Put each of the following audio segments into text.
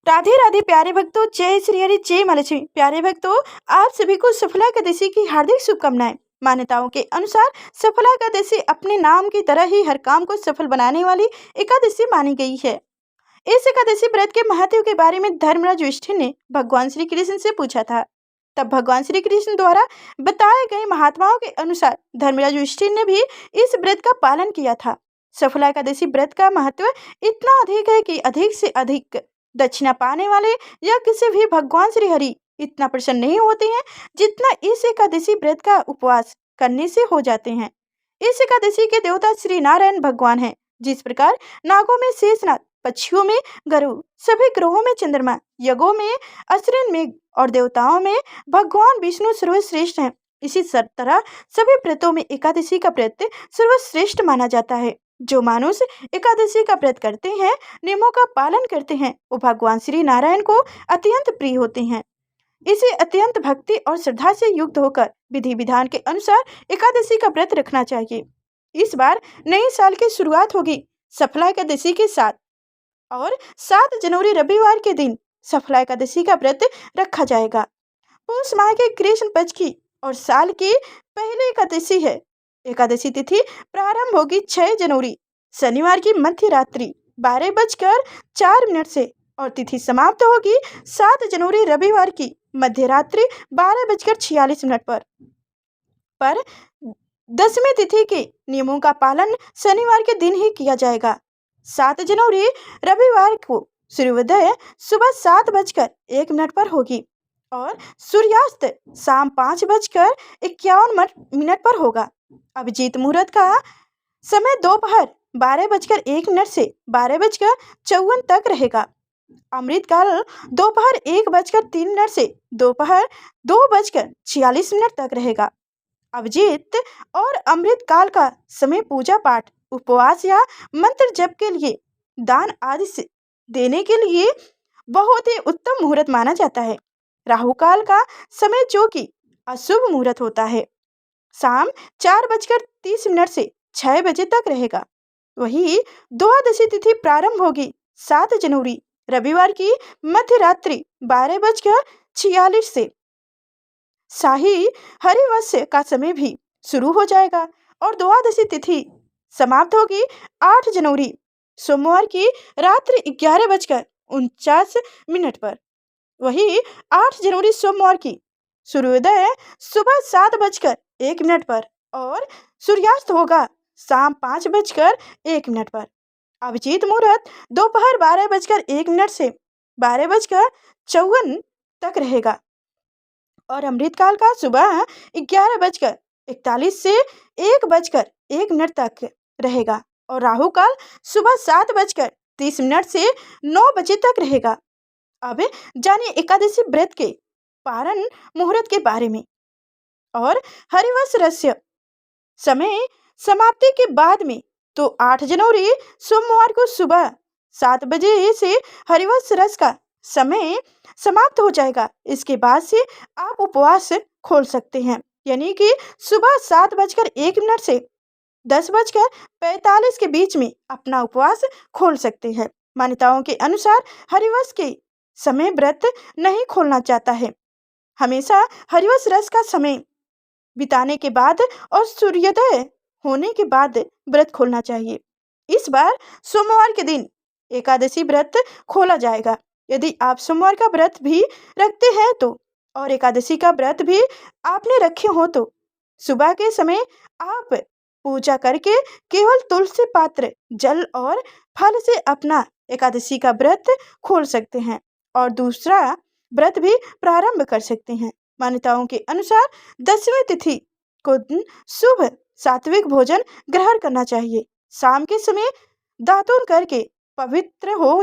राधे राधे प्यारे भक्तों, जय श्री हरि, जय माँ लक्ष्मी। प्यारे भक्तों, आप सभी को सफला एकादशी की हार्दिक शुभकामनाएं। मान्यताओं के अनुसार सफला एकादशी अपने नाम की तरह ही हर काम को सफल बनाने वाली एकादशी मानी गई है। इस एकादशी व्रत के महत्व के बारे में धर्मराज युधिष्ठिर ने भगवान श्री कृष्ण से पूछा था। तब भगवान श्री कृष्ण द्वारा बताए गए महात्माओं के अनुसार धर्मराज युधिष्ठिर ने भी इस व्रत का पालन किया था। सफला एकादशी व्रत का महत्व इतना अधिक है कि अधिक से अधिक दक्षिणा पाने वाले या किसी भी भगवान श्री हरि इतना प्रसन्न नहीं होते हैं जितना इस एकादशी व्रत का उपवास करने से हो जाते हैं। इस एकादशी के देवता श्री नारायण भगवान हैं। जिस प्रकार नागों में शेषनाग, पक्षियों में गरुड़, सभी ग्रहों में चंद्रमा, यज्ञों में अश्विन मेघ और देवताओं में भगवान विष्णु सर्वश्रेष्ठ हैं, इसी तरह सभी व्रतों में एकादशी का व्रत सर्वश्रेष्ठ माना जाता है। जो मानुष एकादशी का व्रत करते हैं, नियमों का पालन करते हैं, वो भगवान श्री नारायण को अत्यंत प्रिय होते हैं। इसे अत्यंत भक्ति और श्रद्धा से युक्त होकर विधि विधान के अनुसार एकादशी का व्रत रखना चाहिए। इस बार नए साल की शुरुआत होगी सफला एकादशी के साथ और 7 जनवरी रविवार के दिन सफला एकादशी का व्रत रखा जाएगा। पुष माह के कृष्ण पक्ष की और साल की पहली एकादशी है। एकादशी तिथि प्रारंभ होगी 6 जनवरी शनिवार की मध्य रात्रि 12:04 से और तिथि समाप्त होगी 7 जनवरी रविवार की मध्य रात्रि 12:46 पर 10वीं तिथि के नियमों का पालन शनिवार के दिन ही किया जाएगा। 7 जनवरी रविवार को सूर्योदय सुबह 7:01 पर होगी और सूर्यास्त शाम 5:51 पर होगा। अभिजीत मुहूर्त का समय दोपहर 12:01 से 12:54 तक रहेगा। अमृत काल दोपहर 1:03 से दोपहर 2:46 तक रहेगा। अभिजीत और अमृत काल का समय पूजा पाठ, उपवास या मंत्र जप के लिए, दान आदि से देने के लिए बहुत ही उत्तम मुहूर्त माना जाता है। राहु काल का समय जो कि अशुभ मुहूर्त होता है, शाम 4:30 से 6 बजे तक रहेगा। वही द्वादशी तिथि प्रारंभ होगी 7 जनवरी रविवार की मध्य रात्रि 12:46 से। शाही हरिवंश का समय भी शुरू हो जाएगा और द्वादशी तिथि समाप्त होगी 8 जनवरी सोमवार की रात्रि 11:49 पर। वही 8 जनवरी सोमवार की सूर्योदय सुबह 7:01 पर और सूर्यास्त होगा शाम 5:01 पर। अभिजीत मुहूर्त दोपहर 12:01 से 12:54 तक रहेगा और अमृत काल का सुबह 11:41 से 1:01 तक रहेगा और राहु काल सुबह 7:30 से 9 बजे तक रहेगा। अब जानिए एकादशी व्रत के पारण मुहूर्त के बारे में। और हरिवंश रहस्य समय समाप्ति के बाद में तो 8 जनवरी सोमवार को सुबह 7 बजे से हरिवंश रस का समय समाप्त हो जाएगा। इसके बाद से आप उपवास खोल सकते हैं, यानी कि सुबह 7:01 से 10:45 के बीच में अपना उपवास खोल सकते हैं। मान्यताओं के अनुसार हरिवंश के समय व्रत नहीं खोलना चाहता है, हमेशा हरिवंश रस का समय बिताने के बाद और सूर्योदय होने के बाद व्रत खोलना चाहिए। इस बार सोमवार के दिन एकादशी व्रत खोला जाएगा। यदि आप सोमवार का व्रत भी रखते हैं तो और एकादशी का व्रत भी आपने रखे हो तो सुबह के समय आप पूजा करके केवल तुलसी पात्र, जल और फल से अपना एकादशी का व्रत खोल सकते हैं और दूसरा व्रत भी प्रारंभ कर सकते हैं। मान्यताओं के अनुसार 10वीं तिथि को शुभ सात्विक भोजन ग्रहण करना चाहिए। शाम के समय दातून करके पवित्र हो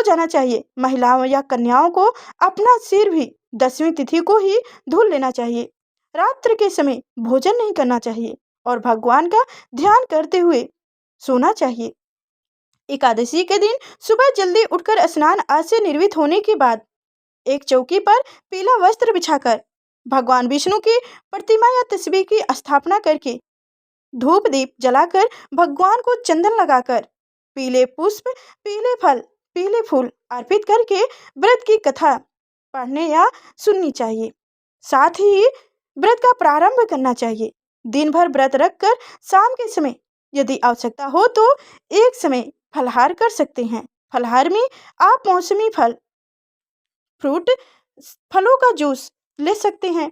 जाना चाहिए। महिलाओं या कन्याओं को अपना सिर भी 10वीं तिथि को ही धुल लेना चाहिए। रात्रि के समय भोजन नहीं करना चाहिए और भगवान का ध्यान करते हुए सोना चाहिए। एकादशी के दिन सुबह जल्दी उठकर स्नान आदि से निर्वित होने के बाद एक चौकी पर पीला वस्त्र बिछाकर भगवान विष्णु की प्रतिमा या तस्वीर की स्थापना करके धूप दीप जलाकर भगवान को चंदन लगाकर पीले पुष्प, पीले फल, पीले फूल अर्पित करके व्रत की कथा पढ़ने या सुननी चाहिए। साथ ही व्रत का प्रारंभ करना चाहिए। दिन भर व्रत रखकर शाम के समय यदि आवश्यकता हो तो एक समय फलाहार कर सकते हैं। फलाहार में आप मौसमी फल, फ्रूट, फलों का जूस ले सकते हैं,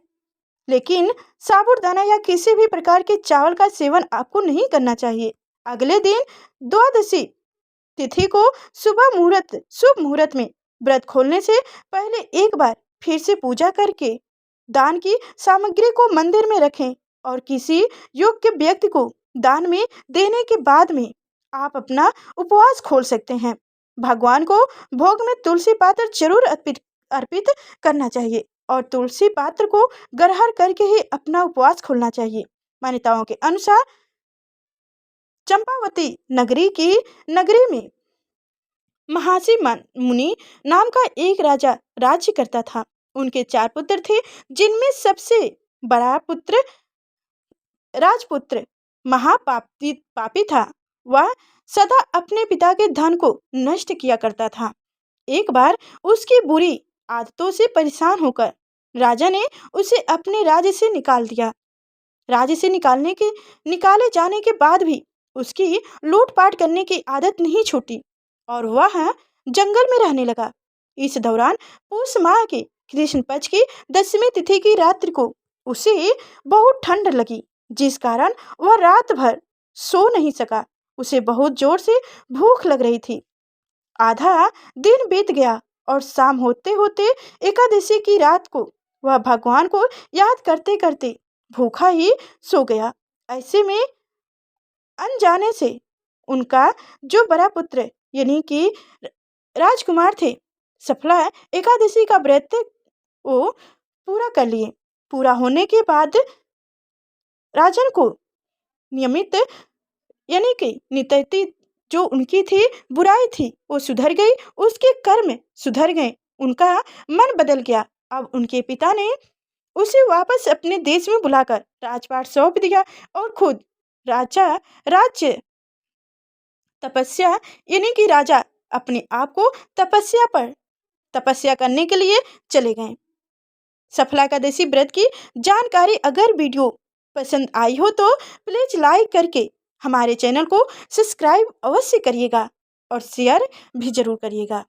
लेकिन साबूदाना या किसी भी प्रकार के चावल का सेवन आपको नहीं करना चाहिए। अगले दिन द्वादशी तिथि को शुभ मुहूर्त में व्रत खोलने से पहले एक बार फिर से पूजा करके दान की सामग्री को मंदिर में रखें और किसी योग्य व्यक्ति को दान में देने के बाद में आप अपना उपवास खोल सकते हैं। भगवान को भोग में तुलसी पात्र जरूर अर्पित करना चाहिए और तुलसी पात्र को ग्रहण करके ही अपना उपवास खोलना चाहिए। मान्यताओं के अनुसार चंपावती नगरी में महासी मुनि नाम का एक राजा राज्य करता था। उनके 4 पुत्र थे, जिनमें सबसे बड़ा पुत्र राजपुत्र पापी था। वह सदा अपने पिता के धन को नष्ट किया करता था। एक बार उसकी बुरी आदतों से परेशान होकर राजा ने उसे अपने राज्य से निकाल दिया। राज्य से निकाले जाने के बाद भी उसकी लूटपाट करने की आदत नहीं छूटी और वह जंगल में रहने लगा। इस दौरान पूस माह के कृष्ण पक्ष की 10वीं तिथि की रात्रि को उसे बहुत ठंड लगी, जिस कारण वह रात भर सो नहीं सका। उसे बहुत जोर से भूख लग रही थी। आधा दिन बीत गया और शाम होते होते एकादशी की रात को वह भगवान को याद करते करते भूखा ही सो गया। ऐसे में अनजाने से उनका जो बड़ा पुत्र यानी कि राजकुमार थे, सफला एकादशी का व्रत वो पूरा कर लिए। पूरा होने के बाद राजन को नियमित यानी कि नित्यति जो उनकी थी बुराई थी वो सुधर गई, उसके कर्म सुधर गए, उनका मन बदल गया। अब उनके पिता ने उसे वापस अपने देश में बुलाकर राजपाट सौंप दिया और खुद राज्य तपस्या यानी कि राजा अपने आप को तपस्या करने के लिए चले गए। सफला एकादशी व्रत की जानकारी अगर वीडियो पसंद आई हो तो प्लीज लाइक करके हमारे चैनल को सब्सक्राइब अवश्य करिएगा और शेयर भी जरूर करिएगा।